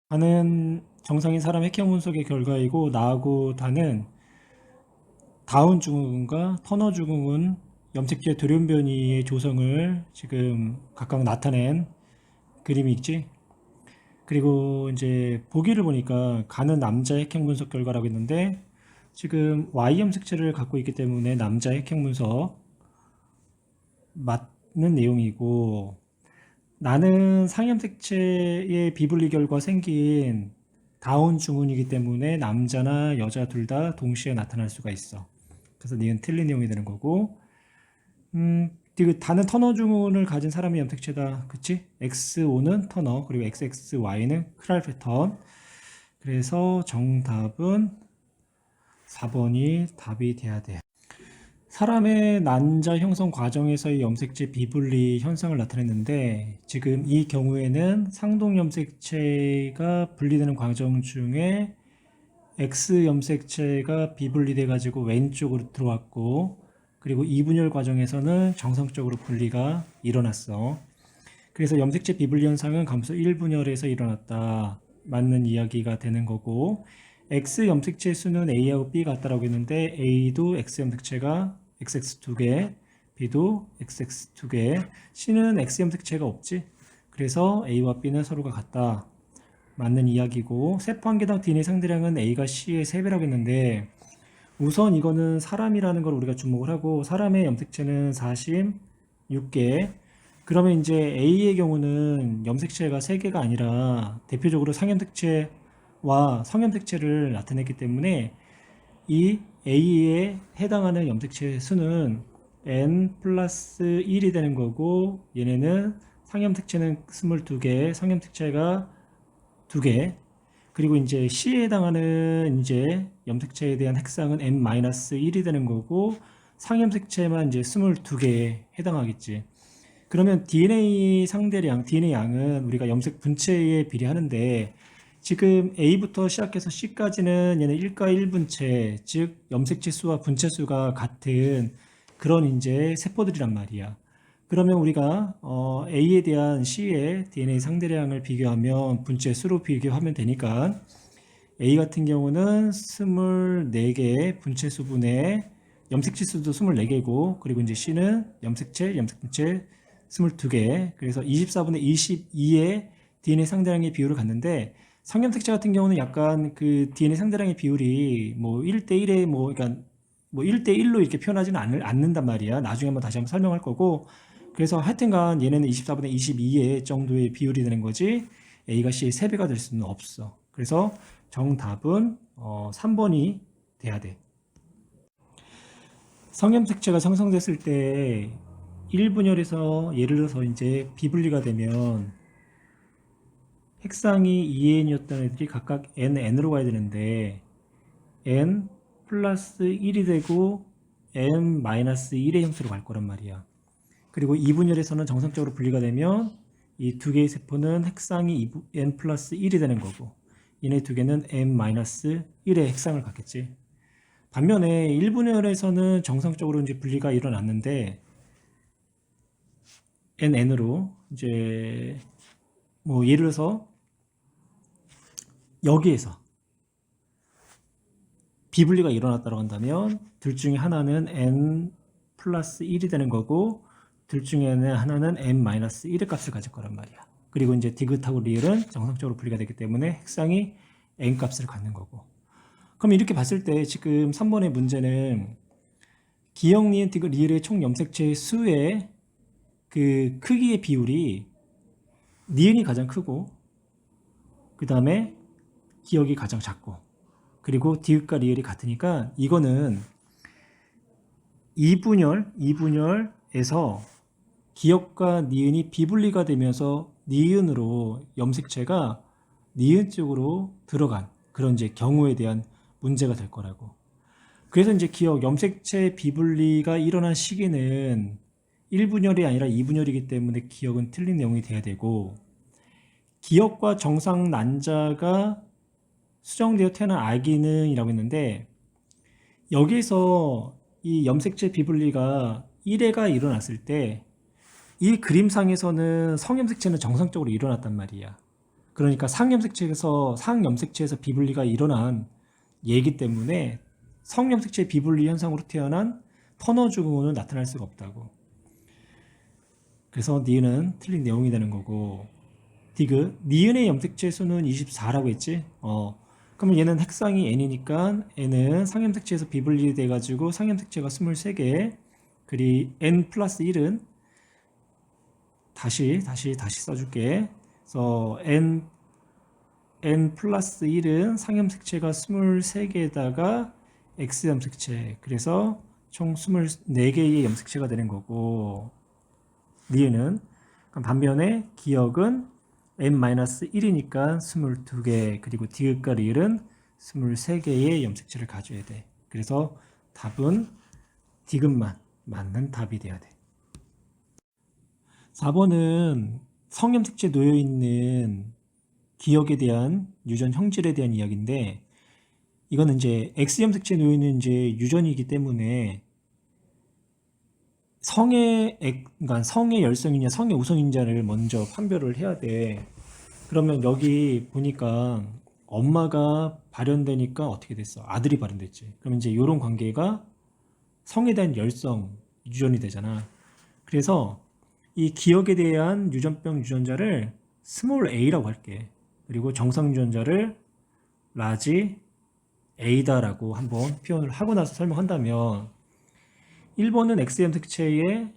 다는 정상인 사람 핵형 분석의 결과이고 나하고 다는 다운 증후군과 터너 증후군, 염색체 돌연변이의 조성을 지금 각각 나타낸 그림이 있지. 그리고 이제 보기를 보니까 가는 남자 핵형 분석 결과라고 했는데 지금 Y 염색체를 갖고 있기 때문에 남자 핵형 분석 맞는 내용이고, 나는 상염색체의 비분리 결과 생긴 다운 증후군이기 때문에 남자나 여자 둘 다 동시에 나타날 수가 있어. 그래서 니은 틀린 내용이 되는 거고, 그 다는 터너 증후군을 가진 사람의 염색체다. 그치? XO는 터너, 그리고 XXY는 크랄 패턴. 그래서 정답은 4번이 답이 돼야 돼. 사람의 난자 형성 과정에서의 염색체 비분리 현상을 나타냈는데, 지금 이 경우에는 상동 염색체가 분리되는 과정 중에 X 염색체가 비분리돼 가지고 왼쪽으로 들어왔고, 그리고 이분열 과정에서는 정상적으로 분리가 일어났어. 그래서 염색체 비분리 현상은 감소 1분열에서 일어났다. 맞는 이야기가 되는 거고, X 염색체 수는 A하고 B 같다라고 했는데 A도 X 염색체가 XX 2개, B도 XX 2개, C는 X 염색체가 없지. 그래서 A와 B는 서로가 같다. 맞는 이야기고, 세포 한 개당 DNA 상대량은 A가 C의 3배라고 했는데, 우선 이거는 사람이라는 걸 우리가 주목을 하고, 사람의 염색체는 46개. 그러면 이제 A의 경우는 염색체가 3개가 아니라 대표적으로 상염색체와 성염색체를 나타냈기 때문에 이 A에 해당하는 염색체 수는 N 플러스 1이 되는 거고, 얘네는 상염색체는 22개, 성염색체가 2개, 그리고 이제 C에 해당하는 이제 염색체에 대한 핵상은 N-1이 되는 거고, 상염색체만 이제 22개에 해당하겠지. 그러면 DNA 상대량, DNA 양은 우리가 염색 분체에 비례하는데, 지금 A부터 시작해서 C까지는 얘는 1가 1분체, 즉 염색체 수와 분체 수가 같은 그런 이제 세포들이란 말이야. 그러면 우리가 A에 대한 C의 DNA 상대량을 비교하면 분체 수로 비교하면 되니까, A 같은 경우는 24개 분체 수분에 염색체 수도 24개고, 그리고 이제 C는 염색체, 염색분체 22개. 그래서 24분의 22의 DNA 상대량의 비율을 갖는데, 성염색체 같은 경우는 약간 그 DNA 상대량의 비율이 뭐 1대1에 그러니까 뭐 1대1로 이렇게 표현하지는 않는단 말이야. 나중에 한번 다시 한번 설명할 거고. 그래서 하여튼간 얘네는 24분의 22의 정도의 비율이 되는 거지, A가 C의 3배가 될 수는 없어. 그래서 정답은 3번이 돼야 돼. 성염색체가 생성됐을 때 1분열에서 예를 들어서 이제 비분리가 되면 핵상이 2n이었던 애들이 각각 n으로 가야 되는데 n 플러스 1이 되고 n 마이너스 1의 형태로 갈 거란 말이야. 그리고 2분열에서는 정상적으로 분리가 되면 이 두 개의 세포는 핵상이 n 플러스 1이 되는 거고, 얘네 두 개는 n 마이너스 1의 핵상을 갖겠지. 반면에 1분열에서는 정상적으로 이제 분리가 일어났는데 n으로 이제 뭐 예를 들어서 여기에서 비분리가 일어났다고 한다면 둘 중에 하나는 n 플러스 1이 되는 거고, 둘 중에 하나는 n 마이너스 1의 값을 가질 거란 말이야. 그리고 이제 디귿하고 리을은 정상적으로 분리가 되기 때문에 핵상이 n 값을 갖는 거고. 그럼 이렇게 봤을 때 지금 3번의 문제는 기역, 니은, 디귿, 리을의 총 염색체 수의 그 크기의 비율이 니은이 가장 크고, 그 다음에 기역이 가장 작고, 그리고 디귿과 리을이 같으니까 이거는 2분열에서 기역과 니은이 비분리가 되면서 니은으로 염색체가 니은 쪽으로 들어간 그런 이제 경우에 대한 문제가 될 거라고. 그래서 이제 기역 염색체 비분리가 일어난 시기는 1분열이 아니라 2분열이기 때문에 기역은 틀린 내용이 돼야 되고, 기역과 정상 난자가 수정되어 태어난 아기는이라고 했는데, 여기서 이 염색체 비분리가 1회가 일어났을 때 이 그림상에서는 성염색체는 정상적으로 일어났단 말이야. 그러니까 상염색체에서 비분리가 일어난 얘기 때문에 성염색체 비분리 현상으로 태어난 터너 증후군은 나타날 수가 없다고. 그래서 니은은 틀린 내용이 되는 거고, 디귿, 니은의 염색체 수는 24라고 했지? 그러면 얘는 핵상이 n이니까 n은 상염색체에서 비분리 돼가지고 상염색체가 23개, 그리고 n 플러스 1은 다시 써줄게. 그래서 n 플러스 1은 상염색체가 23개에다가 x 염색체, 그래서 총 24개의 염색체가 되는 거고, 니은은. 그럼 반면에 기억은 n-1이니까 22개, 그리고 디귿과 리을은 23개의 염색체를 가져야 돼. 그래서 답은 디귿만 맞는 답이 돼야 돼. 4번은 성염색체 놓여있는 기억에 대한 유전 형질에 대한 이야기인데, 이거는 이제 X염색체 놓여있는 이제 유전이기 때문에 그러니까 성의 열성이냐 성의 우성인자를 먼저 판별을 해야 돼. 그러면 여기 보니까 엄마가 발현되니까 어떻게 됐어? 아들이 발현됐지. 그럼 이제 이런 관계가 성에 대한 열성 유전이 되잖아. 그래서 이 기억에 대한 유전병 유전자를 스몰 a라고 할게. 그리고 정상 유전자를 라지 a다라고 한번 표현을 하고 나서 설명한다면, 1번은 X염 색체에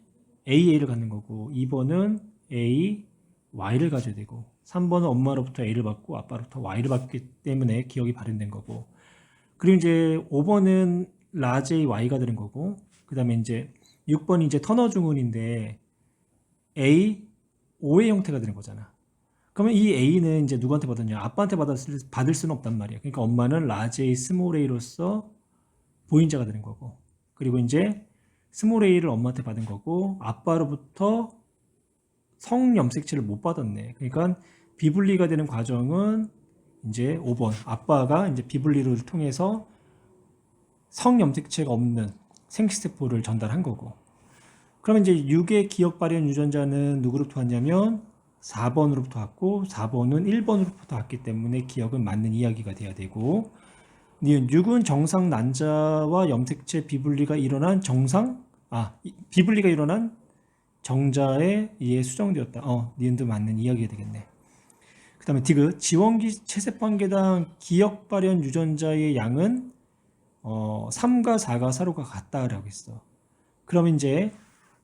AA를 갖는 거고, 2번은 A, Y를 가져야 되고, 3번은 엄마로부터 A를 받고 아빠로부터 Y를 받기 때문에 기억이 발현된 거고, 그리고 이제 5번은 라지 Y가 되는 거고, 그 다음에 이제 6번이 이제 터너 증후군인데 A, O의 형태가 되는 거잖아. 그러면 이 A는 이제 누구한테 받았냐? 아빠한테 받을 수는 없단 말이야. 그러니까 엄마는 라지 A, 스몰 a로서 보인자가 되는 거고, 그리고 이제 스몰 a를 엄마한테 받은 거고, 아빠로부터 성염색체를 못 받았네. 그러니까 비분리가 되는 과정은 이제 5번 아빠가 이제 비분리를 통해서 성염색체가 없는 생식세포를 전달한 거고, 그러면 이제 6의 기억 발현 유전자는 누구로부터 왔냐면 4번으로부터 왔고, 4번은 1번으로부터 왔기 때문에 기억은 맞는 이야기가 돼야 되고, 니은 6은 정상 난자와 염색체 비분리가 일어난 비분리가 일어난 정자에 의해 수정되었다. 니은도 맞는 이야기가 되겠네. 그 다음에 디귿, 지원기 체세포 한 개당 기억 발현 유전자의 양은 3과 4가 서로가 같다라고 했어. 그러면 이제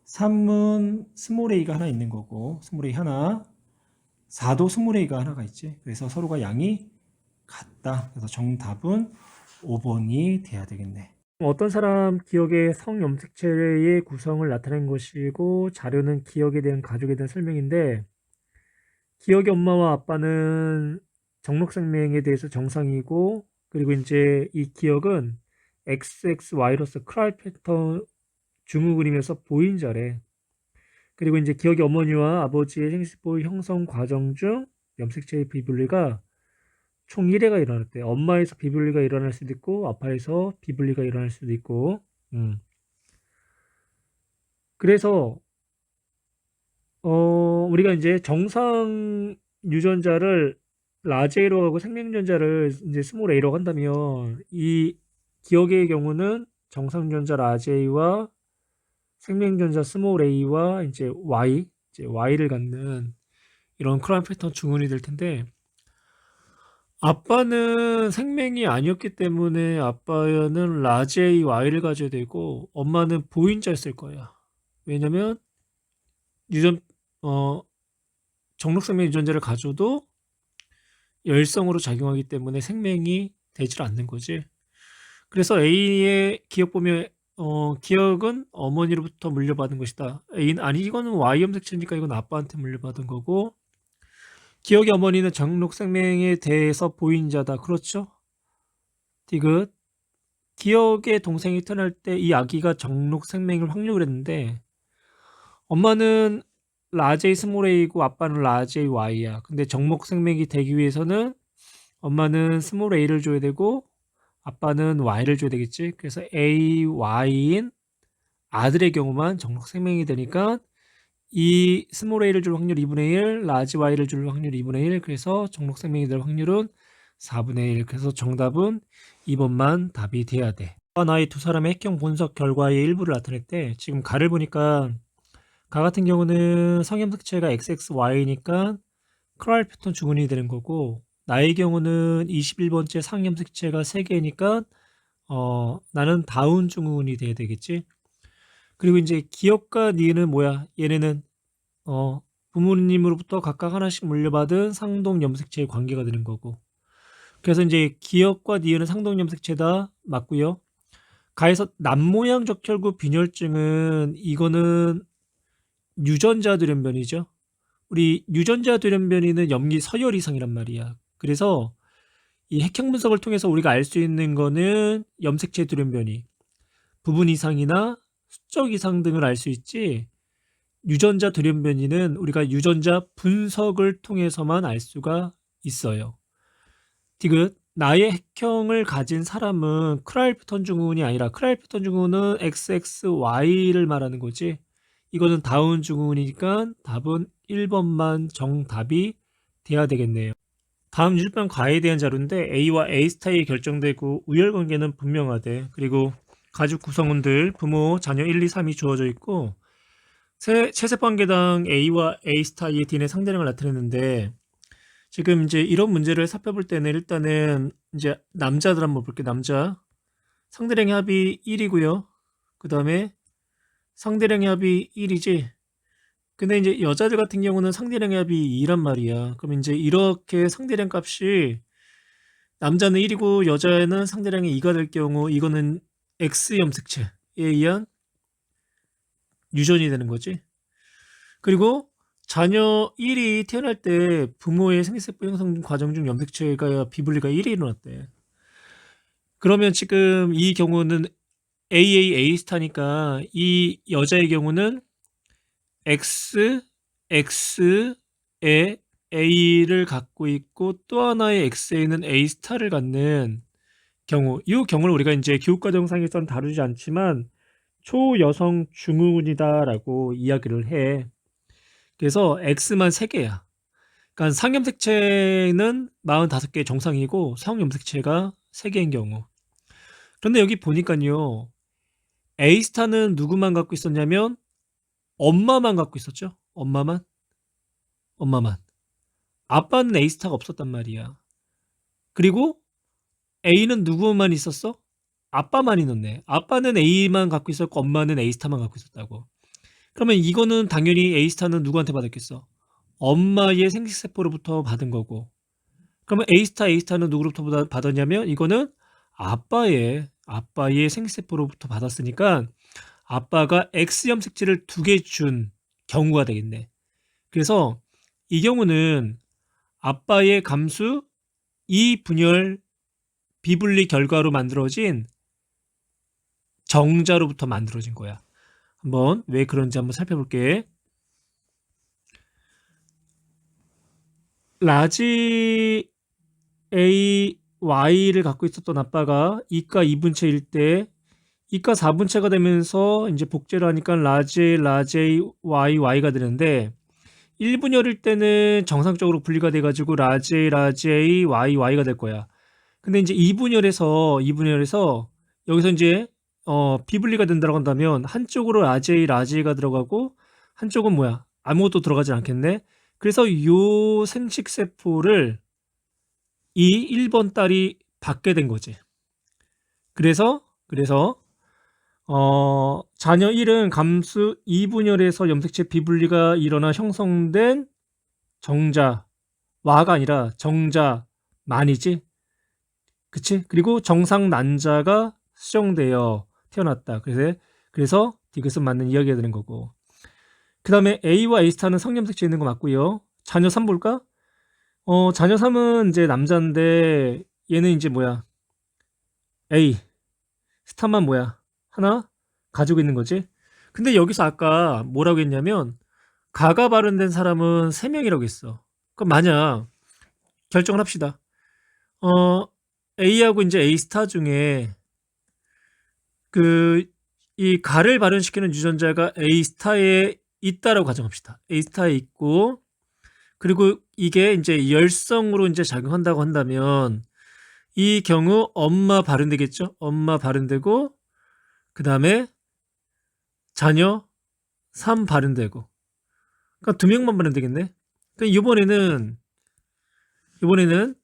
3은 스몰 a가 하나 있는 거고, 스몰 a 하나, 4도 스몰 a가 하나가 있지. 그래서 서로가 양이 같다. 그래서 정답은 5번이 돼야 되겠네. 어떤 사람 기억의 성염색체의 구성을 나타낸 것이고, 자료는 기억에 대한 가족에 대한 설명인데, 기억의 엄마와 아빠는 정록생명에 대해서 정상이고, 그리고 이제 이 기억은 XXY로서 크라이 패턴 증후군이면서 보인자래. 그리고 이제 기억의 어머니와 아버지의 생식세포 형성 과정 중 염색체의 비분리가 총 1회가 일어났대. 엄마에서 비분리가 일어날 수도 있고, 아빠에서 비분리가 일어날 수도 있고. 그래서 우리가 이제 정상 유전자를 라지 A로 하고 생명 유전자를 이제 스몰 a로 한다면, 이 기억의 경우는 정상 유전자 라지 A와 생명 유전자 스몰 a와 이제 Y를 갖는 이런 크라임 패턴 증후군이 될 텐데, 아빠는 생명이 아니었기 때문에 아빠는 라지 A Y를 가져야 되고, 엄마는 보인자였을 거야. 왜냐면 유전 정록생명 유전자를 가져도 열성으로 작용하기 때문에 생명이 되질 않는 거지. 그래서 A의 기억 보면 기억은 어머니로부터 물려받은 것이다. A는 아니, 이거는 Y 염색체니까 이건 아빠한테 물려받은 거고, 기억의 어머니는 정록생명에 대해서 보인자다. 그렇죠? 디귿, 기억의 동생이 태어날 때 이 아기가 정록생명을 확률을 했는데, 엄마는 라지 스몰 a이고 아빠는 라지 Y야. 근데 정목생명이 되기 위해서는 엄마는 스몰 a를 줘야 되고 아빠는 Y를 줘야 되겠지. 그래서 A, Y인 아들의 경우만 정록생명이 되니까 이 스몰 a를 줄 확률 2분의 1, 라지 y를 줄 확률 2분의 1. 그래서 정록생명이 될 확률은 4분의 1. 그래서 정답은 2번만 답이 돼야 돼. 나의 두 사람의 핵형 분석 결과의 일부를 나타냈대. 지금 가를 보니까 가 같은 경우는 성형색체가 XXY니까 크라일 패턴 주문이 되는 거고, 나의 경우는 21번째 상염색체가 3개니까 나는 다운 주문이 돼야 되겠지. 그리고 이제 기업과 니은 뭐야? 얘네는 부모님으로부터 각각 하나씩 물려받은 상동 염색체의 관계가 되는 거고. 그래서 이제 기업과 니은은 상동 염색체다 맞고요. 가에서 남모양 적혈구 빈혈증은 이거는 유전자 돌연변이죠. 우리 유전자 돌연변이는 염기 서열 이상이란 말이야. 그래서 이 핵형 분석을 통해서 우리가 알 수 있는 거는 염색체 돌연변이, 부분 이상이나 수적 이상 등을 알 수 있지, 유전자 돌연변이는 우리가 유전자 분석을 통해서만 알 수가 있어요. 디귿, 나의 핵형을 가진 사람은 크라일프턴 증후군이 아니라, 크라일프턴 증후군은 XXY를 말하는 거지. 이거는 다운 증후군이니까 답은 1번만 정답이 돼야 되겠네요. 다음 유주병 가에 대한 자료인데 A와 A스타에 결정되고 우열관계는 분명하대. 그리고 가족 구성원들 부모, 자녀 1, 2, 3이 주어져 있고 체세포 한 개당 A와 A스타의 D의 상대량을 나타냈는데, 지금 이제 이런 문제를 살펴볼 때는 일단은 이제 남자들 한번 볼게요. 남자 상대량의 합이 1이고요. 그 다음에 상대량의 합이 1이지. 근데 이제 여자들 같은 경우는 상대량의 합이 2란 말이야. 그럼 이제 이렇게 상대량 값이 남자는 1이고 여자는 상대량이 2가 될 경우 이거는 X 염색체에 의한 유전이 되는 거지. 그리고 자녀 1이 태어날 때 부모의 생리세포 형성 과정 중 염색체가 비분리가 1이 일어났대. 그러면 지금 이 경우는 AA 스타니까 이 여자의 경우는 X, X에 A를 갖고 있고 또 하나의 X에는 A 스타를 갖는 경우, 이 경우를 우리가 이제 교육과정상에서는 다루지 않지만 초여성 증후군이다라고 이야기를 해. 그래서 X만 3개야. 그러니까 상염색체는 45개 정상이고 성염색체가 3개인 경우. 그런데 여기 보니까요, A 스타는 누구만 갖고 있었냐면 엄마만 갖고 있었죠. 엄마만. 아빠는 A 스타가 없었단 말이야. 그리고 A는 누구만 있었어? 아빠만 있었네. 아빠는 A만 갖고 있었고 엄마는 A 스타만 갖고 있었다고. 그러면 이거는 당연히 A 스타는 누구한테 받았겠어? 엄마의 생식세포로부터 받은 거고. 그러면 A 스타는 누구로부터 받았냐면 이거는 아빠의 생식세포로부터 받았으니까 아빠가 X 염색체를 2개 준 경우가 되겠네. 그래서 이 경우는 아빠의 감수 이 분열 비분리 결과로 만들어진 정자로부터 만들어진 거야. 한번 왜 그런지 한번 살펴볼게. 라지 A, Y를 갖고 있었던 아빠가 이가 2분체일 때 이가 4분체가 되면서 이제 복제를 하니까 라지 A, Y, Y가 되는데 1분열일 때는 정상적으로 분리가 돼가지고 라지 A, Y, Y가 될 거야. 근데 이제 2분열에서 여기서 이제 비분리가 된다고 한다면 한쪽으로 라지가 들어가고 한쪽은 뭐야? 아무것도 들어가지 않겠네. 그래서 요 생식세포를 이 1번 딸이 받게 된 거지. 그래서 자녀 1은 감수 2분열에서 염색체 비분리가 일어나 형성된 정자와가 아니라 정자만이지. 그치? 그리고 정상 난자가 수정되어 태어났다. 그래서 디귿은 맞는 이야기가 되는 거고. 그 다음에 A와 A스타는 성염색체 있는 거 맞고요. 자녀 3 볼까? 자녀 3은 이제 남자인데 얘는 이제 뭐야? A. 스타만 뭐야? 하나 가지고 있는 거지. 근데 여기서 아까 뭐라고 했냐면 가가 발현된 사람은 3명이라고 했어. 그럼 만약 결정을 합시다. A하고 이제 A 스타 중에 이 가를 발현시키는 유전자가 A 스타에 있다라고 가정합시다. A 스타에 있고, 그리고 이게 이제 열성으로 이제 작용한다고 한다면 이 경우 엄마 발음되겠죠? 엄마 발음되고, 그 다음에 자녀 3 발음되고. 그러니까 두 명만 발음되겠네. 그러니까 이번에는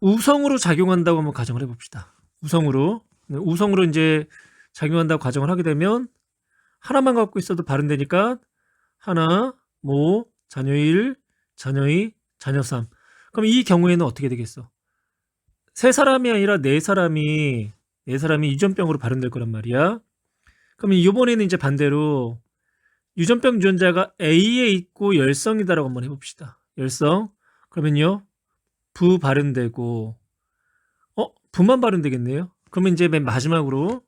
우성으로 작용한다고 한번 가정을 해봅시다. 우성으로 이제 작용한다고 가정을 하게 되면 하나만 갖고 있어도 발음되니까 하나, 모, 자녀 1, 자녀 2, 자녀 3. 그럼 이 경우에는 어떻게 되겠어? 세 사람이 아니라 네 사람이 유전병으로 발현될 거란 말이야. 그러면 이번에는 이제 반대로 유전병 유전자가 A에 있고 열성이다라고 한번 해봅시다. 열성. 그러면요, 부 발현되고, 부만 발현되겠네요. 그러면 이제 맨 마지막으로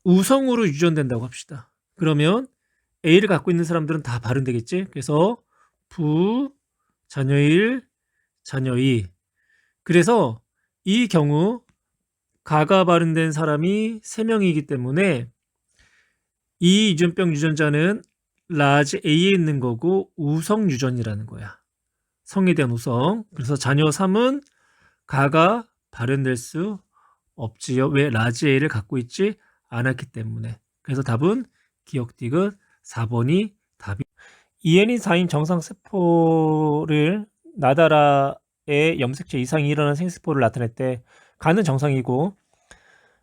우성으로 유전된다고 합시다. 그러면 A를 갖고 있는 사람들은 다 발현되겠지? 그래서 부, 자녀 1, 자녀 2. 그래서 이 경우 가가 발현된 사람이 3명이기 때문에 이 유전병 유전자는 라지 A에 있는 거고 우성 유전이라는 거야. 성에 대한 우성. 그래서 자녀 3은 가가 발현될 수 없지요. 왜? 라지 A를 갖고 있지 않았기 때문에. 그래서 답은 기억 디귿 4번이 답이. 2N인 4인 정상세포를 나다라의 염색체 이상이 일어나는 생세포를 나타낼 때 가는 정상이고,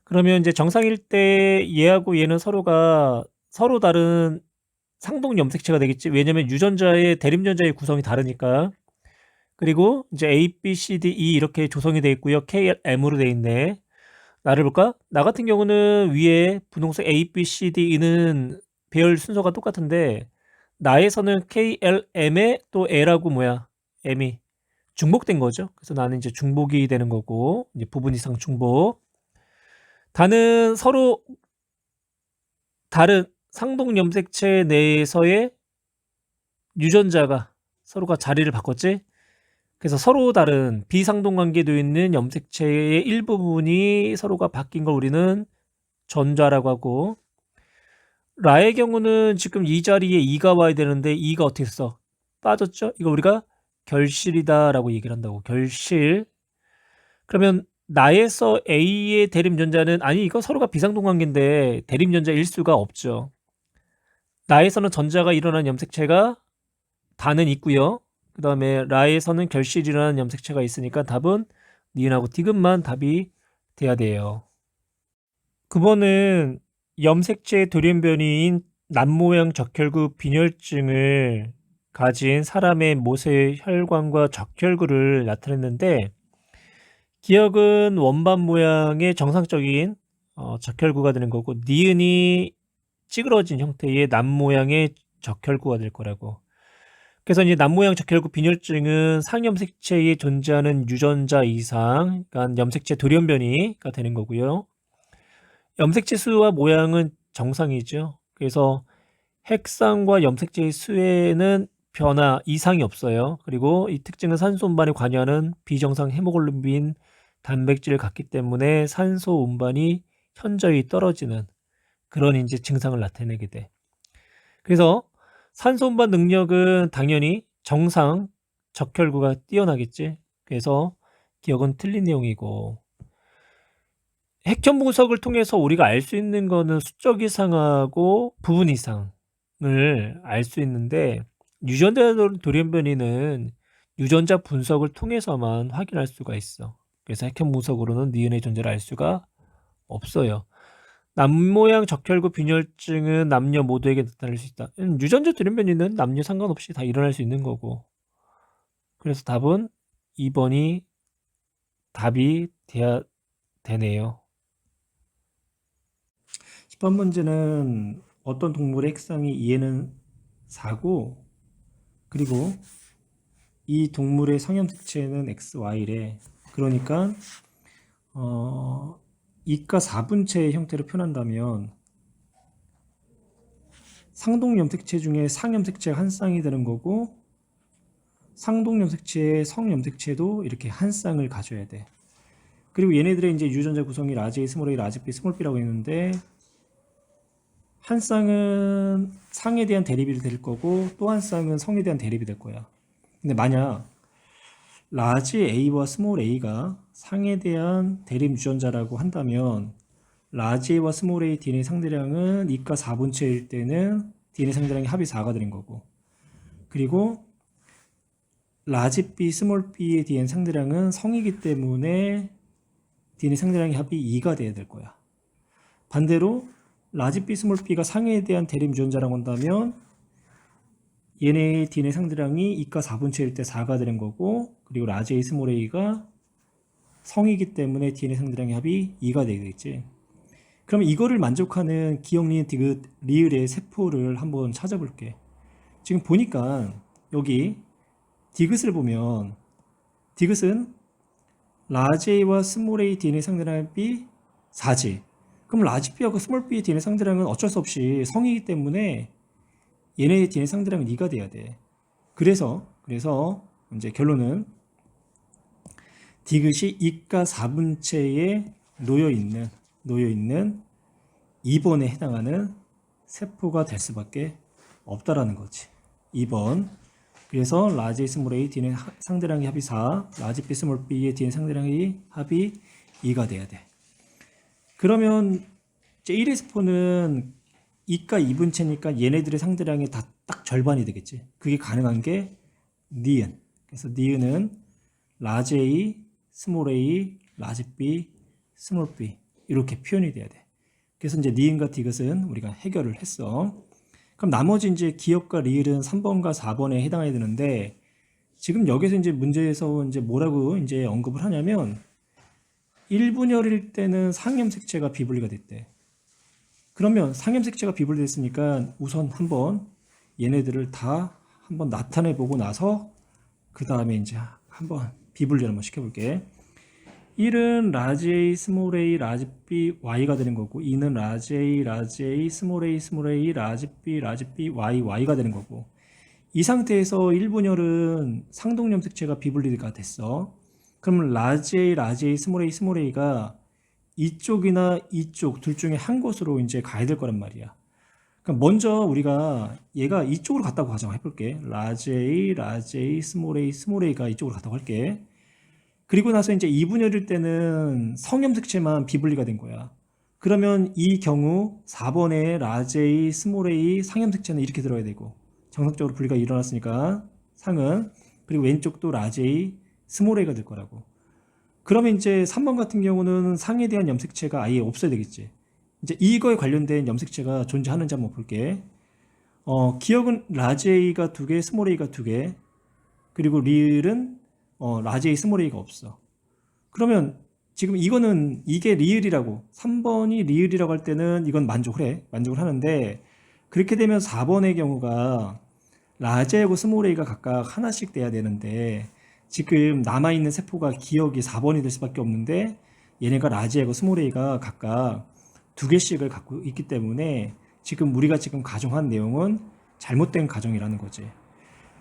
그러면 이제 정상일 때 얘하고 얘는 서로 다른 상동 염색체가 되겠지. 왜냐면 유전자의 대립전자의 구성이 다르니까. 그리고 이제 A, B, C, D, E 이렇게 조성이 되어 있고요. K, L, M으로 되어 있네. 나를 볼까? 나 같은 경우는 위에 분홍색 A, B, C, D, E는 배열 순서가 똑같은데 나에서는 K, L, M에 또 L하고 M이 중복된 거죠. 그래서 나는 이제 중복이 되는 거고, 이제 부분 이상 중복. 다는 서로 다른 상동 염색체 내에서의 유전자가 서로가 자리를 바꿨지. 그래서 서로 다른 비상동 관계도 있는 염색체의 일부분이 서로가 바뀐 걸 우리는 전자라고 하고, 라의 경우는 지금 이 자리에 2가 와야 되는데 2가 어떻게 써? 빠졌죠? 이거 우리가 결실이다라고 얘기를 한다고. 결실. 그러면 나에서 A의 대립전자는, 아니 이거 서로가 비상동 관계인데 대립전자일 수가 없죠. 나에서는 전자가 일어난 염색체가 다는 있고요. 그 다음에 라에서는 결실이라는 염색체가 있으니까 답은 니은하고 디귿만 답이 돼야 돼요. 9번은 염색체 돌연변이인 남모양 적혈구 빈혈증을 가진 사람의 모세 혈관과 적혈구를 나타냈는데, 기억은 원반 모양의 정상적인 적혈구가 되는 거고, 니은이 찌그러진 형태의 남모양의 적혈구가 될 거라고. 그래서 이제 남모양 적혈구 빈혈증은 상염색체에 존재하는 유전자 이상, 그러니까 염색체 돌연변이가 되는 거고요. 염색체 수와 모양은 정상이죠. 그래서 핵상과 염색체의 수에는 변화 이상이 없어요. 그리고 이 특징은 산소 운반에 관여하는 비정상 헤모글로빈 단백질을 갖기 때문에 산소 운반이 현저히 떨어지는 그런 이제 증상을 나타내게 돼. 그래서 산소 운반 능력은 당연히 정상 적혈구가 뛰어나겠지. 그래서 기억은 틀린 내용이고, 핵점 분석을 통해서 우리가 알 수 있는 거는 수적 이상하고 부분 이상을 알 수 있는데, 유전자 돌연변이는 유전자 분석을 통해서만 확인할 수가 있어. 그래서 핵점 분석으로는 니은의 존재를 알 수가 없어요. 남모양 적혈구 빈혈증은 남녀 모두에게 나타날 수 있다. 유전자 돌연변이는 남녀 상관없이 다 일어날 수 있는 거고. 그래서 답은 2번이 답이 돼야 되네요. 10번 문제는 어떤 동물의 핵상이 2에는 4고, 그리고 이 동물의 성염색체는 XY래. 그러니까 2가 4분체의 형태로 표현한다면 상동 염색체 중에 상염색체가 한 쌍이 되는 거고, 상동 염색체의 성염색체도 이렇게 한 쌍을 가져야 돼. 그리고 얘네들의 이제 유전자 구성이 라지 A, 스몰 a, 라지 B, 스몰 b라고 했는데 한 쌍은 상에 대한 대립이 될 거고 또 한 쌍은 성에 대한 대립이 될 거야. 근데 만약 라지 A와 스몰 a가 상에 대한 대립 유전자라고 한다면 라지 A와 스몰 a DNA 상대량은 2가 4분체일 때는 DNA 상대량이 합이 4가 되는 거고, 그리고 라지 B, 스몰 b의 DNA 상대량은 성이기 때문에 DNA 상대량의 합이 2가 돼야 될 거야. 반대로 라지 B, 스몰 b가 상에 대한 대립 유전자라고 한다면 얘네의 DNA 상대량이 2가 4분체일 때 4가 되는 거고, 그리고 라지 A, 스몰 a가 성이기 때문에 DNA 상대량의 합이 2가 되겠지. 그러면 이거를 만족하는 기억 리은 디귿 리을의 세포를 한번 찾아볼게. 지금 보니까 여기 디귿을 보면 디귿은 라지 A와 스몰 a DNA 상대량이 4지. 그럼 라지 B하고 스몰 B의 DNA 상대량은 어쩔 수 없이 성이기 때문에 얘네의 DNA 상대량은 2가 돼야 돼. 그래서 이제 결론은 디귿이 2가 4분체에 놓여 있는 2번에 해당하는 세포가 될 수밖에 없다라는 거지. 2번. 그래서 라지 A, 스몰 a DNA 상대량의 합이 4, 라지 B, 스몰 b의 DNA 상대량의 합이 2가 돼야 돼. 그러면 이제 1의 세포는 2가 2분체니까 얘네들의 상대량이 다 딱 절반이 되겠지. 그게 가능한 게 니은. 그래서 니은은 라지 A, 스몰 a, 라지 B, 스몰 b 이렇게 표현이 돼야 돼. 그래서 이제 니은과 디귿은 우리가 해결을 했어. 그럼 나머지 이제 기억과 리을은 3번과 4번에 해당해야 되는데, 지금 여기서 이제 문제에서 이제 뭐라고 이제 언급을 하냐면 1분열일 때는 상염색체가 비분리가 됐대. 그러면 상염색체가 비분리됐으니까 우선 한번 얘네들을 다 한번 나타내 보고 나서 그 다음에 이제 한번 비분리를 한번 시켜볼게. 1은 라지 A, 스몰 a, 라지 B, y가 되는 거고, 2는 라지 A, 스몰 a, 라지 B, y가 되는 거고, 이 상태에서 1분열은 상동염색체가 비분리가 됐어. 그러면 라지 A, 스몰 a가 이쪽이나 이쪽 둘 중에 한 곳으로 이제 가야 될 거란 말이야. 그럼 먼저 우리가 얘가 이쪽으로 갔다고 가정해볼게. 라지 A, 스몰 a가 이쪽으로 갔다고 할게. 그리고 나서 이제 2분열일 때는 성염색체만 비분리가 된 거야. 그러면 이 경우 4번에 라지 A, 스몰 a 상염색체는 이렇게 들어야 되고, 정상적으로 분리가 일어났으니까 상은, 그리고 왼쪽도 라지 A, 스몰 a가 될 거라고. 그러면 이제 3번 같은 경우는 상에 대한 염색체가 아예 없어야 되겠지. 이제 이거에 관련된 염색체가 존재하는지 한번 볼게. 기억은 라지 A가 2개, 스몰 a가 2개, 그리고 리을은 라지 A, 스몰 a가 없어. 그러면 지금 이거는 이게 리을이라고, 3번이 리을이라고 할 때는 이건 만족을 하는데, 그렇게 되면 4번의 경우가 라지 A하고 스몰 a가 각각 하나씩 돼야 되는데, 지금 남아있는 세포가 기억이 4번이 될 수밖에 없는데, 얘네가 라지 A하고 스몰 a가 각각 2개씩을 갖고 있기 때문에 지금 우리가 지금 가정한 내용은 잘못된 가정이라는 거지.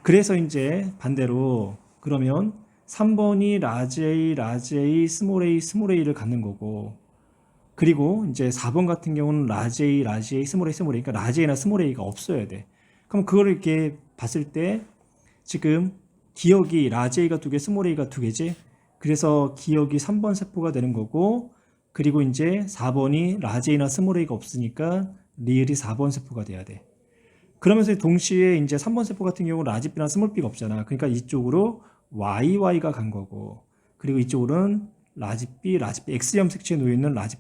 그래서 이제 반대로 그러면 3번이 라지 A, 스몰 a를 갖는 거고, 그리고 이제 4번 같은 경우는 라지 A, 스몰 A, 그러니까 라지 A나 스몰 a가 없어야 돼. 그럼 그걸 이렇게 봤을 때 지금 기억이 라지 A가 2개, 스몰 a가 2개지. 그래서 기억이 3번 세포가 되는 거고, 그리고 이제 4번이 라지 A나 스몰 a가 없으니까 리을이 4번 세포가 돼야 돼. 그러면서 동시에 이제 3번 세포 같은 경우 라지 B나 스몰 B가 없잖아. 그러니까 이쪽으로 YY가 간 거고, 그리고 이쪽으로는 라지 B, X 염색체에 놓여 있는 라지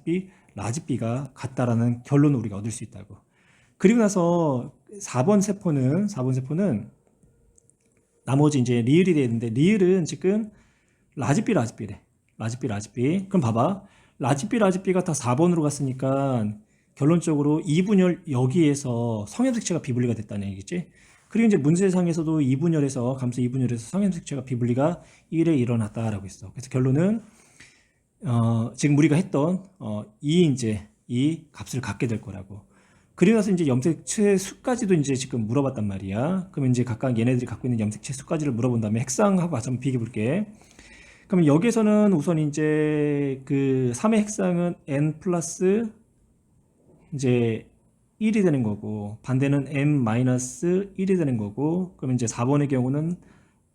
B가 같다라는 결론을 우리가 얻을 수 있다고. 그리고 나서 4번 세포는 나머지 이제 리을이 되는데, 리을은 지금 라지 B래. 라지 B. 그럼 봐봐. 라지 B가 다 4번으로 갔으니까 결론적으로 2분열 여기에서 성염색체가 비분리가 됐다는 얘기겠지. 그리고 이제 문제상에서도 2분열에서 감소 2분열에서 성염색체가 비분리가 1에 일어났다라고 했어. 그래서 결론은 지금 우리가 했던 이 값을 갖게 될 거라고. 그리고 나서 이제 염색체 수까지도 이제 지금 물어봤단 말이야. 그러면 이제 각각 얘네들이 갖고 있는 염색체 수까지를 물어본 다음에 핵상하고 같이 한번 비교해 볼게. 그러면 여기서는 우선 이제 그 3의 핵상은 n 플러스 이제 1이 되는 거고, 반대는 n-1이 되는 거고, 그럼 이제 4번의 경우는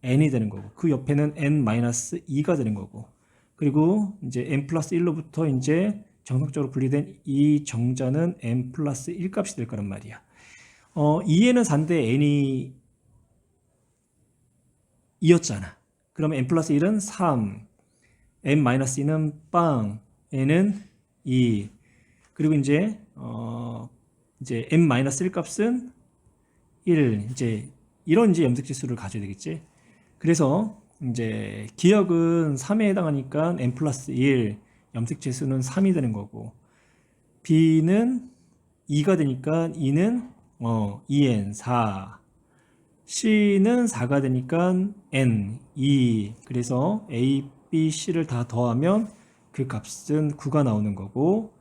n이 되는 거고, 그 옆에는 n-2가 되는 거고, 그리고 이제 n 플러스 1로부터 이제 정석적으로 분리된 이 정자는 n 플러스 1 값이 될 거란 말이야. 2에는 4인데 n이 2였잖아. 그러면 n 플러스 1은 3, n 마이너스 2는 빵, n은 2. 그리고 이제 n 마이너스 1 값은 1. 이제 이런 이제 염색지수를 가져야 되겠지. 그래서 이제 기억은 3에 해당하니까 n 플러스 1, 염색지수는 3이 되는 거고, b는 2가 되니까 2는 2n 4, C는 4가 되니까 N 2. 그래서 A, B, C를 다 더하면 그 값은 9가 나오는 거고,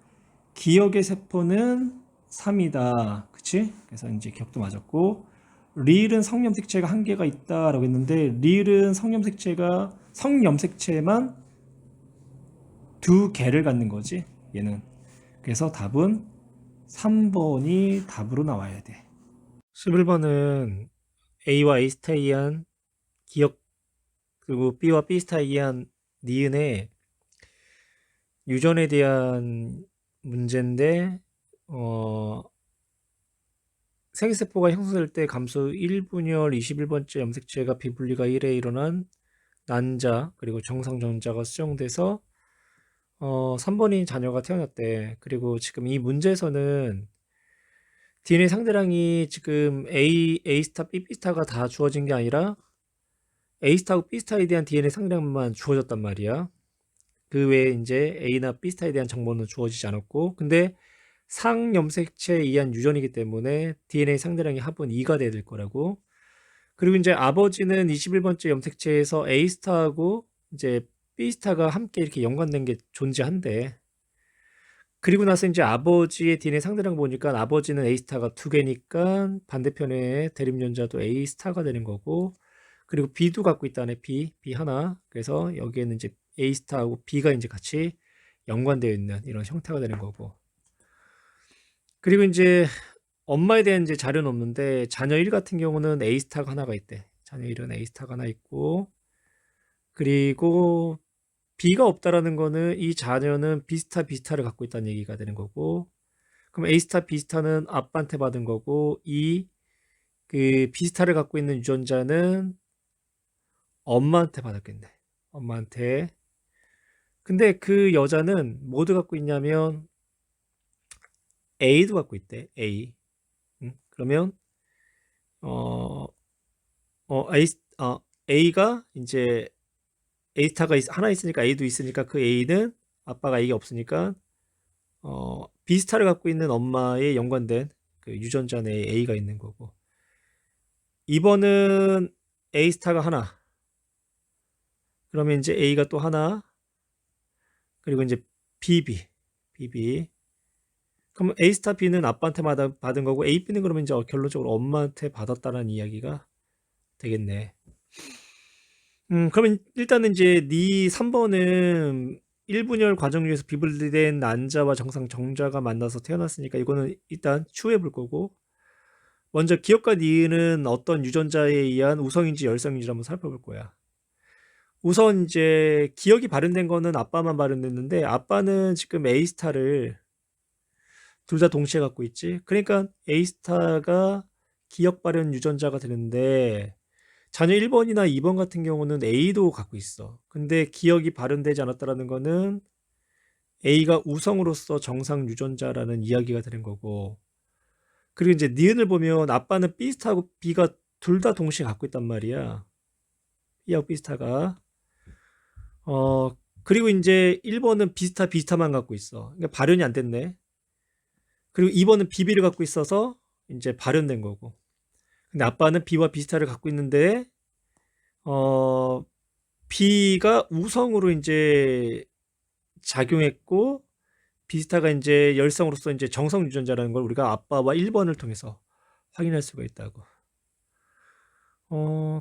기억의 세포는 3이다. 그치? 그래서 이제 기억도 맞았고, 릴은 성염색체가 한 개가 있다라고 했는데, 릴은 성염색체만 두 개를 갖는 거지. 얘는. 그래서 답은 3번이 답으로 나와야 돼. 11번은 A와 A 스타에 의한 기억, 그리고 B와 B 스타에 의한 니은의 유전에 대한 문제인데, 생세포가 형성될 때 감소 1분열 21번째 염색체가 비분리가 1에 일어난 난자, 그리고 정상전자가 수정돼서 3번인 자녀가 태어났대. 그리고 지금 이 문제에서는 DNA 상대량이 지금 A 스타, B 스타가 다 주어진 게 아니라 A 스타하고 B 스타에 대한 DNA 상대량만 주어졌단 말이야. 그 외에 이제 A나 B 스타에 대한 정보는 주어지지 않았고, 근데 상염색체에 의한 유전이기 때문에 DNA 상대량의 합은 2가 돼야 될 거라고. 그리고 이제 아버지는 21번째 염색체에서 A 스타하고 이제 B 스타가 함께 이렇게 연관된 게 존재한대. 그리고 나서 이제 아버지의 DNA 상대량 보니까 아버지는 A 스타가 2개니까 반대편에 대립연자도 A 스타가 되는 거고, 그리고 B도 갖고 있다네. B 하나. 그래서 여기에는 이제 A 스타하고 B가 이제 같이 연관되어 있는 이런 형태가 되는 거고. 그리고 이제 엄마에 대한 이제 자료는 없는데, 자녀 1 같은 경우는 A 스타가 하나가 있대. 자녀 1은 A 스타가 하나 있고, 그리고 B가 없다라는 거는 이 자녀는 비스타를 갖고 있다는 얘기가 되는 거고, 그럼 A 스타, B 스타는 아빠한테 받은 거고, 그 비스타를 갖고 있는 유전자는 엄마한테 받았겠네. 엄마한테. 근데 그 여자는 뭐도 갖고 있냐면 A도 갖고 있대. A. 그러면 어, A가 이제 A 스타가 하나 있으니까 A도 있으니까 그 A는 아빠가 A가 없으니까 B 스타를 갖고 있는 엄마에 연관된 그 유전자 내에 A가 있는 거고. 2번은 A 스타가 하나. 그러면 이제 A가 또 하나. 그리고 이제 BB. 그럼 A 스타 B는 아빠한테 받은 거고, A, B는 그러면 이제 결론적으로 엄마한테 받았다는 이야기가 되겠네. 그러면 일단은 이제 네 3번은 1분열 과정 중에서 비분리된 난자와 정상 정자가 만나서 태어났으니까 이거는 일단 추후에 볼 거고, 먼저 기억과 니은은 어떤 유전자에 의한 우성인지 열성인지 한번 살펴볼 거야. 우선 이제 기억이 발현된 거는 아빠만 발현됐는데, 아빠는 지금 A 스타를 둘 다 동시에 갖고 있지. 그러니까 A 스타가 기억 발현 유전자가 되는데, 자녀 1번이나 2번 같은 경우는 A도 갖고 있어. 근데 기억이 발현되지 않았다라는 거는 A가 우성으로서 정상 유전자라는 이야기가 되는 거고, 그리고 이제 니은을 보면 아빠는 B 스타하고 B가 둘 다 동시에 갖고 있단 말이야. B하고 B 스타가. 그리고 이제 1번은 비스타만 갖고 있어. 그러니까 발현이 안 됐네. 그리고 2번은 BB를 갖고 있어서 이제 발현된 거고. 근데 아빠는 B와 비스타를 갖고 있는데, B가 우성으로 이제 작용했고, 비스타가 이제 열성으로서 이제 정성 유전자라는 걸 우리가 아빠와 1번을 통해서 확인할 수가 있다고.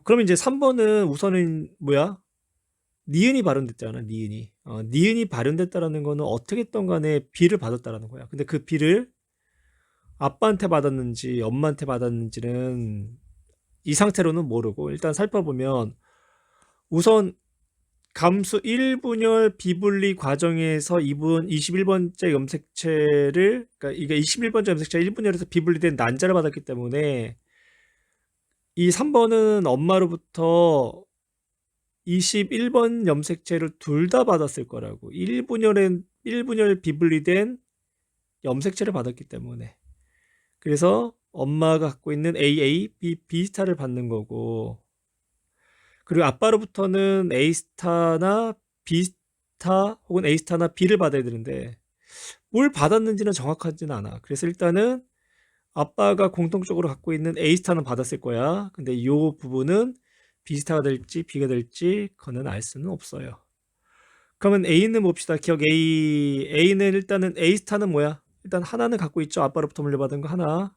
그러면 이제 3번은 우선은 뭐야? 니은이 발현됐잖아, 니은이. 니은이 발현됐다라는 거는 어떻게 했던 간에 B를 받았다라는 거야. 근데 그 B를 아빠한테 받았는지 엄마한테 받았는지는 이 상태로는 모르고, 일단 살펴보면 우선 감수 1분열 비분리 과정에서 이분 21번째 염색체를, 그러니까 이게 21번째 염색체 1분열에서 비분리된 난자를 받았기 때문에 이 3번은 엄마로부터 21번 염색체를 둘 다 받았을 거라고. 1분열 비분리된 염색체를 받았기 때문에. 그래서 엄마가 갖고 있는 AA, B스타를 받는 거고, 그리고 아빠로부터는 A스타나 B스타 혹은 A스타나 B를 받아야 되는데 뭘 받았는지는 정확하지는 않아. 그래서 일단은 아빠가 공통적으로 갖고 있는 A스타는 받았을 거야. 근데 이 부분은 B스타가 될지 B가 될지 그거는 알 수는 없어요. 그러면 A는 봅시다. 기억 A는 일단은 A스타는 뭐야? 일단 하나는 갖고 있죠. 아빠로부터 물려받은 거 하나.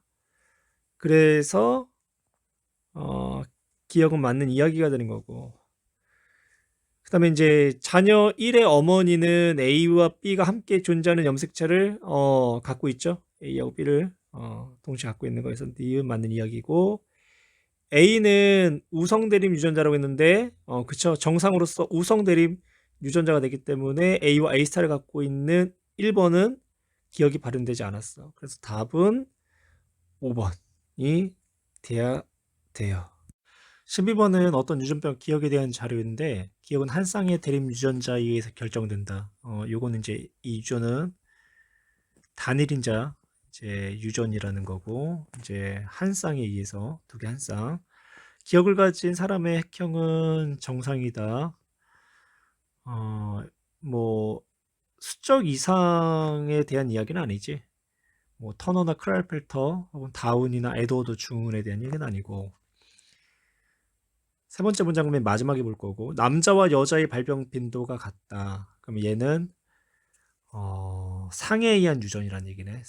그래서 기억은 맞는 이야기가 되는 거고. 그 다음에 이제 자녀 1의 어머니는 A와 B가 함께 존재하는 염색체를 갖고 있죠. A하고 B를 동시에 갖고 있는 거에서 니은 맞는 이야기고, A는 우성대립 유전자라고 했는데 그쵸, 정상으로서 우성대립 유전자가 되기 때문에 A와 A스타를 갖고 있는 1번은 기억이 발현되지 않았어. 그래서 답은 5번이 돼야 돼요. 12번은 어떤 유전병 기억에 대한 자료인데, 기억은 한 쌍의 대립 유전자에 의해서 결정된다. 요거는 이제 이 유전은 단일인자 이제 유전이라는 거고, 이제 한 쌍에 의해서 두 개 한 쌍. 기억을 가진 사람의 핵형은 정상이다. 뭐 수적 이상에 대한 이야기는 아니지. 뭐 터너나 크랄펠터 혹은 다운이나 에드워드 중에 대한 얘기는 아니고. 세 번째 문장 맨 마지막에 볼 거고, 남자와 여자의 발병 빈도가 같다. 그럼 얘는 상에 의한 유전이라는 얘기네.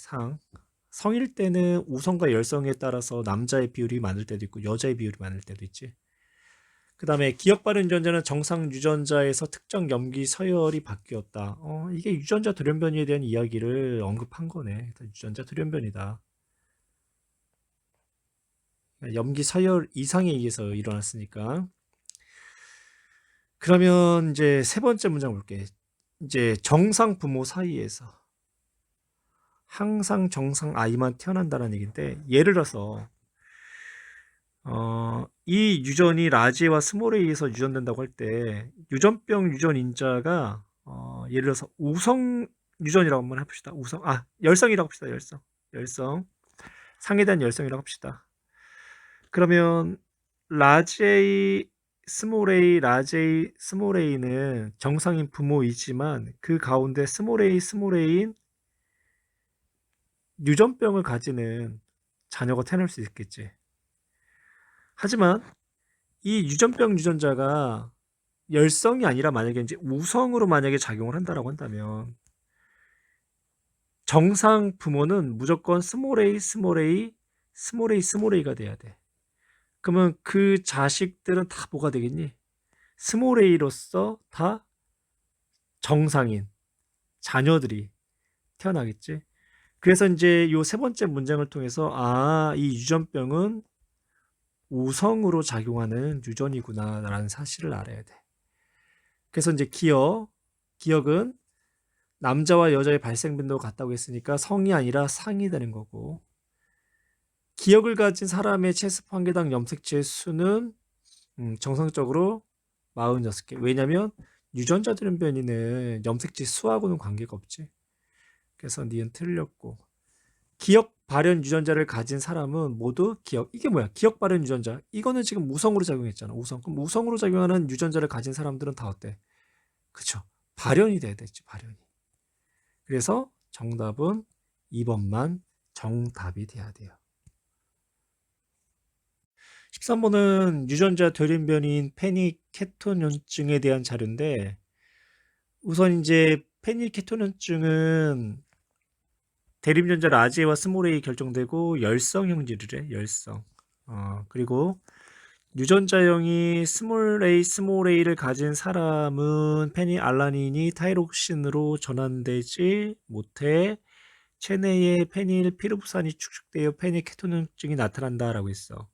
성일 때는 우성과 열성에 따라서 남자의 비율이 많을 때도 있고 여자의 비율이 많을 때도 있지. 그 다음에 기억 발현 유전자는 정상 유전자에서 특정 염기 서열이 바뀌었다. 이게 유전자 돌연변이에 대한 이야기를 언급한 거네. 유전자 돌연변이다. 염기 서열 이상에 의해서 일어났으니까. 그러면 이제 세 번째 문장 볼게. 이제 정상 부모 사이에서 항상 정상 아이만 태어난다는 얘기인데, 예를 들어서 이 유전이 라지와 스몰에 의해서 유전된다고 할 때 유전병 유전 인자가 예를 들어서 우성 유전이라고 한번 해봅시다. 열성이라고 합시다. 열성 상에 대한 열성이라고 합시다. 그러면 라지 스몰 A, 라지 스몰 a는 정상인 부모이지만 그 가운데 스몰 a인 유전병을 가지는 자녀가 태어날 수 있겠지. 하지만 이 유전병 유전자가 열성이 아니라 만약에 이제 우성으로 만약에 작용을 한다라고 한다면 정상 부모는 무조건 스몰 a가 돼야 돼. 그러면 그 자식들은 다 뭐가 되겠니? 스몰 a로서 다 정상인 자녀들이 태어나겠지. 그래서 이제 요 세 번째 문장을 통해서 이 유전병은 우성으로 작용하는 유전이구나라는 사실을 알아야 돼. 그래서 이제 기억은 남자와 여자의 발생 빈도가 같다고 했으니까 성이 아니라 상이 되는 거고, 기억을 가진 사람의 체습 한 개당 염색체의 수는 정상적으로 46개. 왜냐면 유전자 돌연변이는 염색체 수하고는 관계가 없지. 그래서 니은 틀렸고, 기억 발현 유전자를 가진 사람은 모두 이게 뭐야? 기억 발현 유전자. 이거는 지금 우성으로 작용했잖아. 그럼 우성으로 작용하는 유전자를 가진 사람들은 다 어때? 그쵸? 발현이 돼야 되지, 발현이. 그래서 정답은 2번만 정답이 돼야 돼요. 13번은 유전자 돌연변이인 페니케토년증에 대한 자료인데, 우선 이제 페니케토년증은 대립유전자 라지와 스몰 A 결정되고 열성 형질이래. 열성. 그리고 유전자형이 스몰 A를 가진 사람은 페니알라닌이 타이록신으로 전환되지 못해 체내에 페닐 피루부산이 축적되어 페닐케토능증이 나타난다라고 했어.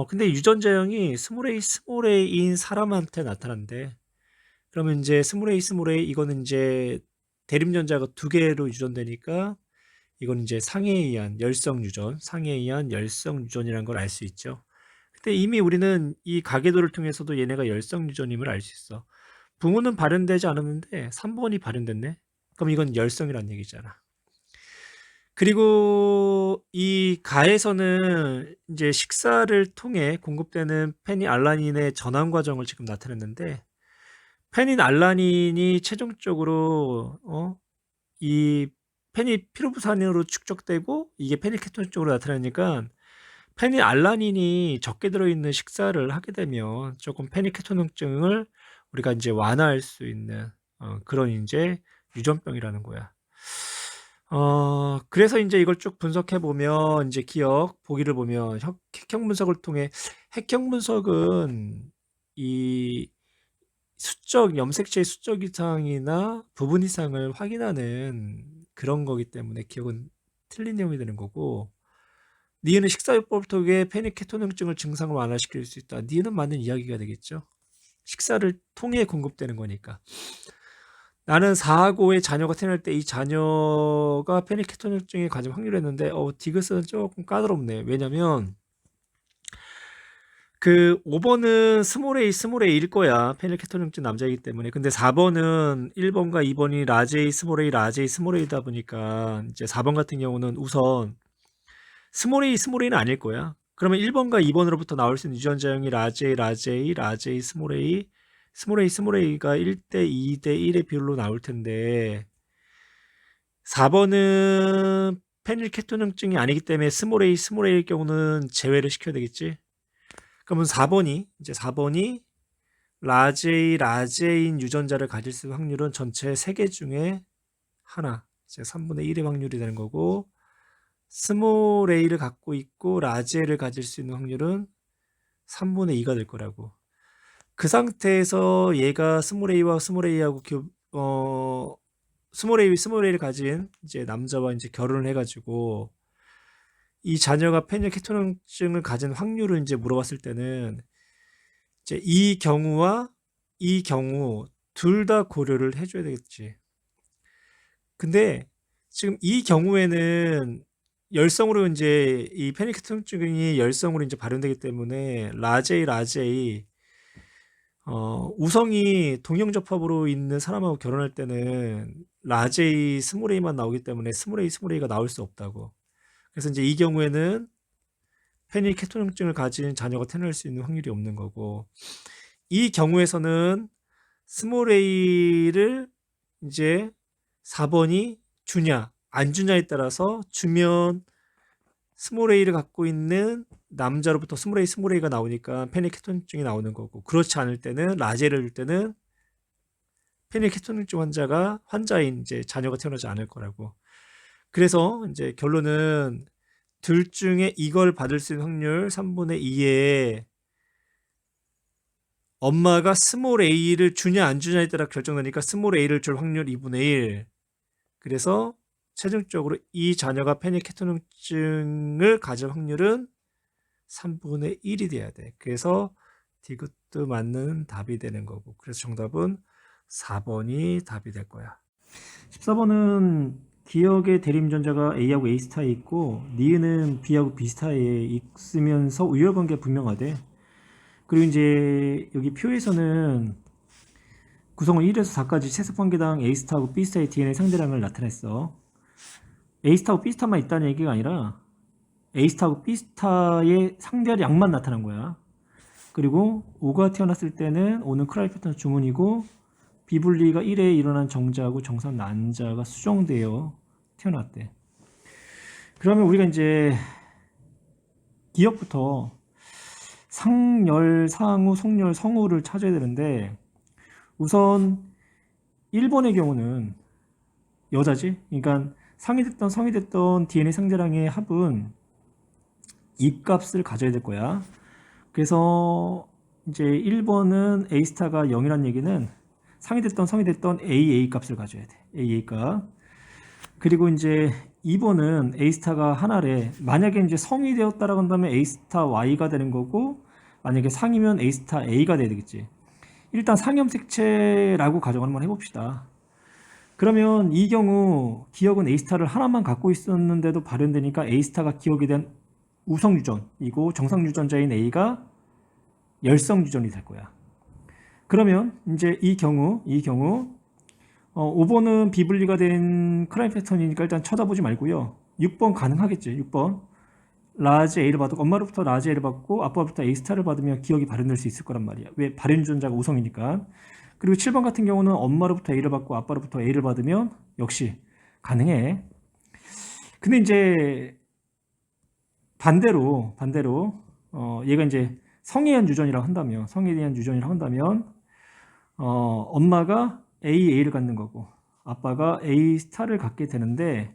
근데 유전자형이 스몰 A인 사람한테 나타난대. 그러면 이제 스몰 A 이거는 이제 대림전자가 두 개로 유전되니까 이건 이제 상해에 의한 열성 유전이라는 걸 알 수 있죠. 근데 이미 우리는 이 가계도를 통해서도 얘네가 열성 유전임을 알 수 있어. 붕어는 발현되지 않았는데 3번이 발현됐네. 그럼 이건 열성이란 얘기잖아. 그리고 이 가에서는 이제 식사를 통해 공급되는 페닐알라닌의 전환 과정을 지금 나타냈는데, 페닐알라닌이 최종적으로 이 페닐피루부산으로 축적되고 이게 페닐케톤 쪽으로 나타나니까, 페닐알라닌이 적게 들어있는 식사를 하게 되면 조금 페닐케토능증을 우리가 이제 완화할 수 있는 그런 이제 유전병이라는 거야. 그래서 이제 이걸 쭉 분석해 보면 이제 보기를 보면 핵형 분석을 통해, 핵형 분석은 이 염색체의 수적 이상이나 부분 이상을 확인하는 그런 거기 때문에 기억은 틀린 내용이 되는 거고, 니은은 식사요법을 통해 페니케토능증을 증상을 완화시킬 수 있다. 니은은 맞는 이야기가 되겠죠. 식사를 통해 공급되는 거니까. 나는 4하고의 자녀가 태어날 때 이 자녀가 페니케토능증에 가진 확률이었는데 디귿은 조금 까다롭네. 왜냐면 그 5번은 스몰 A일 거야. 페닐케토능증 남자이기 때문에. 근데 4번은 1번과 2번이 라지 A, 라지 A, 스몰 A다 보니까 이제 4번 같은 경우는 우선 스몰 A는 아닐 거야. 그러면 1번과 2번으로부터 나올 수 있는 유전자형이 라지 A, 스몰 A, 스몰 A가 1대 2대 1의 비율로 나올 텐데, 4번은 페닐케토능증이 아니기 때문에 스몰 A일 경우는 제외를 시켜야 되겠지. 그러면 4번이 라지 A인 유전자를 가질 수 있는 확률은 전체 3개 중에 하나, 이제 3분의 1의 확률이 되는 거고, 스몰 A를 갖고 있고 라지 A를 가질 수 있는 확률은 3분의 2가 될 거라고. 그 상태에서 얘가 스몰 A와 스몰 A하고 스몰 A를 가진 이제 남자와 이제 결혼을 해가지고 이 자녀가 페닐케토능증을 가진 확률을 이제 물어봤을 때는 이제 이 경우와 이 경우 둘 다 고려를 해줘야 되겠지. 근데 지금 이 경우에는 열성으로 이제 이 페닐케토능증이 열성으로 이제 발현되기 때문에 라지 A 우성이 동형접합으로 있는 사람하고 결혼할 때는 라지 A, 스몰 A만 나오기 때문에 스몰 A가 나올 수 없다고. 그래서 이제 이 경우에는 페닐케토능증을 가진 자녀가 태어날 수 있는 확률이 없는 거고, 이 경우에서는 스몰 A를 이제 4번이 주냐 안 주냐에 따라서 주면 스몰 A를 갖고 있는 남자로부터 스몰 A가 나오니까 페닐케토능증이 나오는 거고, 그렇지 않을 때는 라지를 줄 때는 페닐케토능증 환자인 이제 자녀가 태어나지 않을 거라고. 그래서 이제 결론은 둘 중에 이걸 받을 수 있는 확률 3분의 2에 엄마가 스몰 A를 주냐 안 주냐에 따라 결정되니까 스몰 A를 줄 확률 2분의 1. 그래서 최종적으로 이 자녀가 페닐케토능증을 가질 확률은 3분의 1이 돼야 돼. 그래서 디귿도 맞는 답이 되는 거고. 그래서 정답은 4번이 답이 될 거야. 14번은 기억의 대림전자가 A하고 A 스타에 있고 니은은 B하고 B 스타에 있으면서 우열관계가 분명하대. 그리고 이제 여기 표에서는 구성원 1에서 4까지 채석관계당 A 스타하고 B 스타의 DNA 상대량을 나타냈어. A 스타하고 B 스타만 있다는 얘기가 아니라 A 스타하고 B 스타의 상대량만 나타난 거야. 그리고 O가 태어났을 때는 O는 크라이프턴 주문이고 비분리가 1에 일어난 정자하고 정산 난자가 수정되어 태어났대. 그러면 우리가 이제 기억부터 상열, 상우, 성열, 성우를 찾아야 되는데, 우선 1번의 경우는 여자지. 그러니까 상이 됐던 성이 됐던 DNA 상대량의 합은 입값을 가져야 될 거야. 그래서 이제 1번은 A 스타가 0이란 얘기는 상이 됐던 성이 됐던 AA 값을 가져야 돼. AA 값. 그리고 이제 2번은 A 스타가 하나래. 만약에 이제 성이 되었다라고 한다면 A 스타 Y가 되는 거고, 만약에 상이면 A 스타 A가 돼야 되겠지. 일단 상염색체라고 가정을 한번 해봅시다. 그러면 이 경우 기억은 A 스타를 하나만 갖고 있었는데도 발현되니까 A 스타가 기억에 대한 우성 유전이고 정상 유전자인 A가 열성 유전이 될 거야. 그러면 이제 이 경우 5번은 비분리가 된 크라임 패턴이니까 일단 쳐다보지 말고요. 6번 가능하겠지. 6번 라지 A를 받고 엄마로부터 라지 A를 받고 아빠로부터 A 스타를 받으면 기억이 발현될 수 있을 거란 말이야. 왜? 발현 유전자가 우성이니까. 그리고 7번 같은 경우는 엄마로부터 A를 받고 아빠로부터 A를 받으면 역시 가능해. 근데 이제 반대로 얘가 이제 성에 대한 유전이라고 한다면 엄마가 A를 갖는 거고 아빠가 A 스타를 갖게 되는데,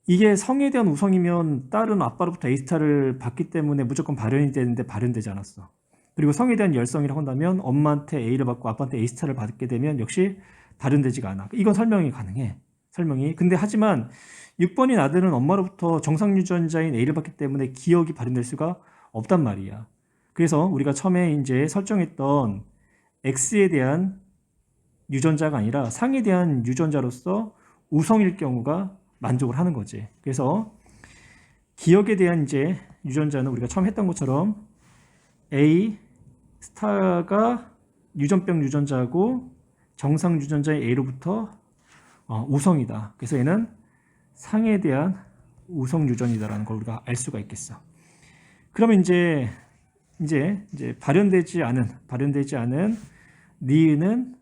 이게 성에 대한 우성이면 딸은 아빠로부터 A 스타를 받기 때문에 무조건 발현이 되는데 발현되지 않았어. 그리고 성에 대한 열성이라고 한다면 엄마한테 A를 받고 아빠한테 A 스타를 받게 되면 역시 발현되지가 않아. 이건 설명이 가능해. 근데 하지만 6번인 아들은 엄마로부터 정상 유전자인 A를 받기 때문에 기억이 발현될 수가 없단 말이야. 그래서 우리가 처음에 이제 설정했던 X에 대한 유전자가 아니라 상에 대한 유전자로서 우성일 경우가 만족을 하는 거지. 그래서 기억에 대한 이제 유전자는 우리가 처음 했던 것처럼 A 스타가 유전병 유전자고 정상 유전자의 A로부터 우성이다. 그래서 얘는 상에 대한 우성 유전이다라는 걸 우리가 알 수가 있겠어. 그러면 이제 발현되지 않은 니은은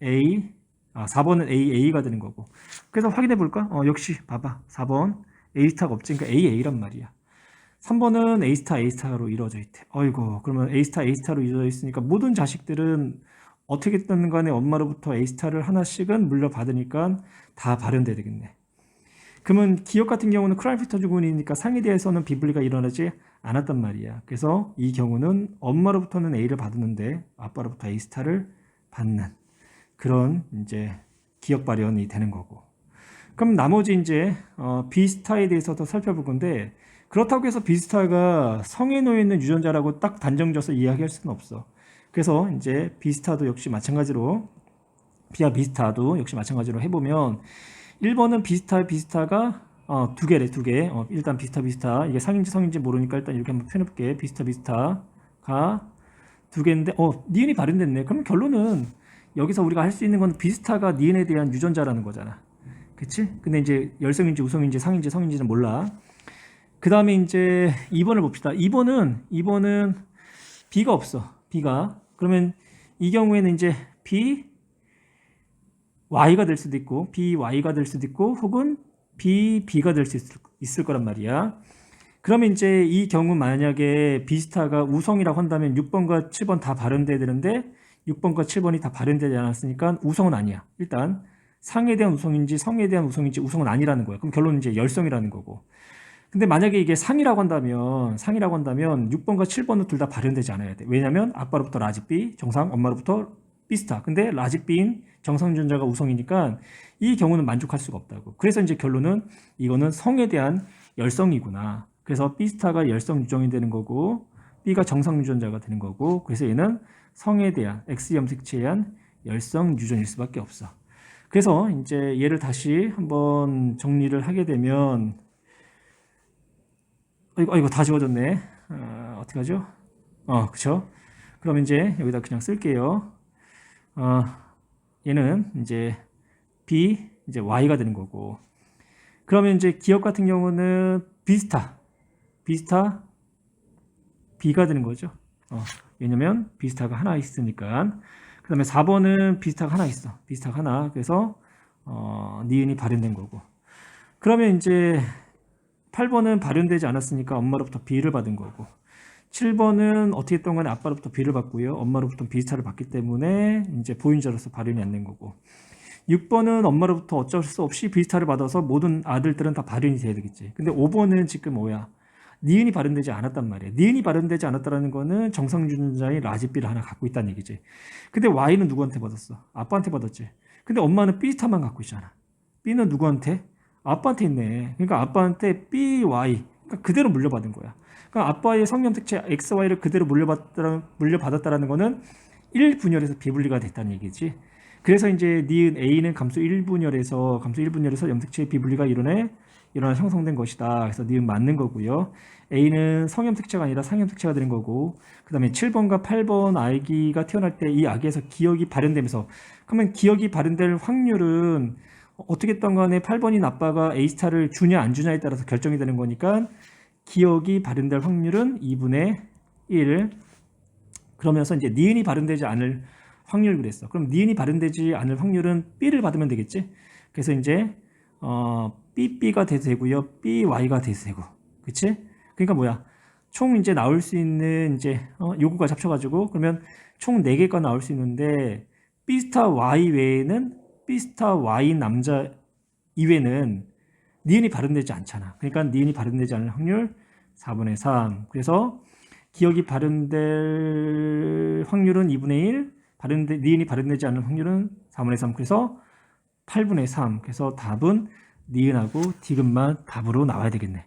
A, 4번은 A가 되는 거고. 그래서 확인해 볼까? 역시 봐봐. 4번 A 스타가 없지. 그러니까 A란 말이야. 3번은 A 스타로 이루어져 있대. 어이구, 그러면 A 스타로 이루어져 있으니까 모든 자식들은 어떻게든 간에 엄마로부터 A 스타를 하나씩은 물려받으니까 다 발현돼야 되겠네. 그러면 기억 같은 경우는 크라임피터 주군이니까 상에 대해서는 비분리가 일어나지 않았단 말이야. 그래서 이 경우는 엄마로부터는 A를 받았는데 아빠로부터 A 스타를 받는 그런 이제 기억 발현이 되는 거고. 그럼 나머지 이제 B 스타에 대해서도 살펴볼 건데, 그렇다고 해서 B 스타가 성에 놓여 있는 유전자라고 딱 단정져서 이야기할 수는 없어. 그래서 이제 B 스타도 역시 마찬가지로 B와 B 스타도 역시 마찬가지로 해보면 1번은 비스타가 두 개래. 일단 비스타 이게 상인지 성인지 모르니까 일단 이렇게 한번 표현해볼게. 비스타가 두 개인데 니은이 발현됐네. 그럼 결론은 여기서 우리가 할 수 있는 건 비스타가 니은에 대한 유전자라는 거잖아. 그치? 근데 이제 열성인지 우성인지 상인지 성인지는 몰라. 그 다음에 이제 2번을 봅시다. 2번은 B가 없어. 그러면 이 경우에는 이제 Y가 될 수도 있고 BY가 될 수도 있고 혹은 BB가 될 수 있을 거란 말이야. 그러면 이제 이 경우 만약에 B스타가 우성이라고 한다면 6번과 7번 다 발현돼야 되는데 6번과 7번이 다 발현되지 않았으니까 우성은 아니야. 일단 상에 대한 우성인지 성에 대한 우성인지 우성은 아니라는 거야. 그럼 결론은 이제 열성이라는 거고. 근데 만약에 이게 상이라고 한다면 6번과 7번은 둘 다 발현되지 않아야 돼. 왜냐면 아빠로부터 라지 B, 정상, 엄마로부터 B스타. 근데 라지 B인 정상 유전자가 우성이니까 이 경우는 만족할 수가 없다고. 그래서 이제 결론은 이거는 성에 대한 열성이구나. 그래서 B스타가 열성 유전이 되는 거고 B가 정상 유전자가 되는 거고, 그래서 얘는 성에 대한 X 염색체에 의한 열성 유전일 수밖에 없어. 그래서 이제 얘를 다시 한번 정리를 하게 되면 이거 다 지워졌네. 어떻게 하죠? 그쵸? 그럼 이제 여기다 그냥 쓸게요. 얘는 이제 B, 이제 Y가 되는 거고. 그러면 이제 기억 같은 경우는 비스타 B가 되는 거죠. 왜냐면 비스타가 하나 있으니까. 그 다음에 4번은 비스타가 하나 있어. 비스타가 하나. 그래서 니은이 발현된 거고. 그러면 이제 8번은 발현되지 않았으니까 엄마로부터 B를 받은 거고, 7번은 어떻게 했던 간에 아빠로부터 B를 받고요. 엄마로부터 B스타를 받기 때문에 이제 보인자로서 발현이 안 된 거고, 6번은 엄마로부터 어쩔 수 없이 B스타를 받아서 모든 아들들은 다 발현이 돼야 되겠지. 근데 5번은 지금 뭐야? 니은이 발현되지 않았단 말이야. 니은이 발현되지 않았다는 거는 정상 유전자인 라지 B를 하나 갖고 있다는 얘기지. 근데 Y는 누구한테 받았어? 아빠한테 받았지. 근데 엄마는 B스타만 갖고 있잖아. B는 누구한테? 아빠한테 있네. 그러니까 아빠한테 BY. 그러니까 그대로 물려받은 거야. 그러니까 아빠의 성형 특체 XY를 그대로 물려받았다라는 거는 1분열에서 비분리가 됐다는 얘기지. 그래서 이제 니은 A는 감수 1분열에서 염색체의 비분리가 일어나 형성된 것이다. 그래서 니은 맞는 거고요. A는 성염색체가 아니라 상염색체가 되는 거고, 그 다음에 7번과 8번 아기가 태어날 때 이 아기에서 기억이 발현되면서, 그러면 기억이 발현될 확률은 어떻게 했던 간에 8번인 아빠가 A스타를 주냐 안 주냐에 따라서 결정이 되는 거니까 기억이 발현될 확률은 2분의 1. 그러면서 이제 니은이 발현되지 않을 확률 그랬어. 그럼 니은이 발현되지 않을 확률은 B를 받으면 되겠지. 그래서 이제 BB가 돼도 되고요, BY가 돼도 되고, 그치? 그러니까 뭐야? 총 이제 나올 수 있는 이제 요구가 합쳐가지고 그러면 총 4개가 나올 수 있는데 B 스타 Y 외에는 B 스타 Y 남자 이외는 니은이 발현되지 않잖아. 그러니까 니은이 발현되지 않을 확률 4분의 3. 그래서 기억이 발현될 확률은 2분의 1, 니은이 발현되지 않는 확률은 4분의 3. 그래서 8분의 3. 그래서 답은 니은하고 디귿만 답으로 나와야 되겠네.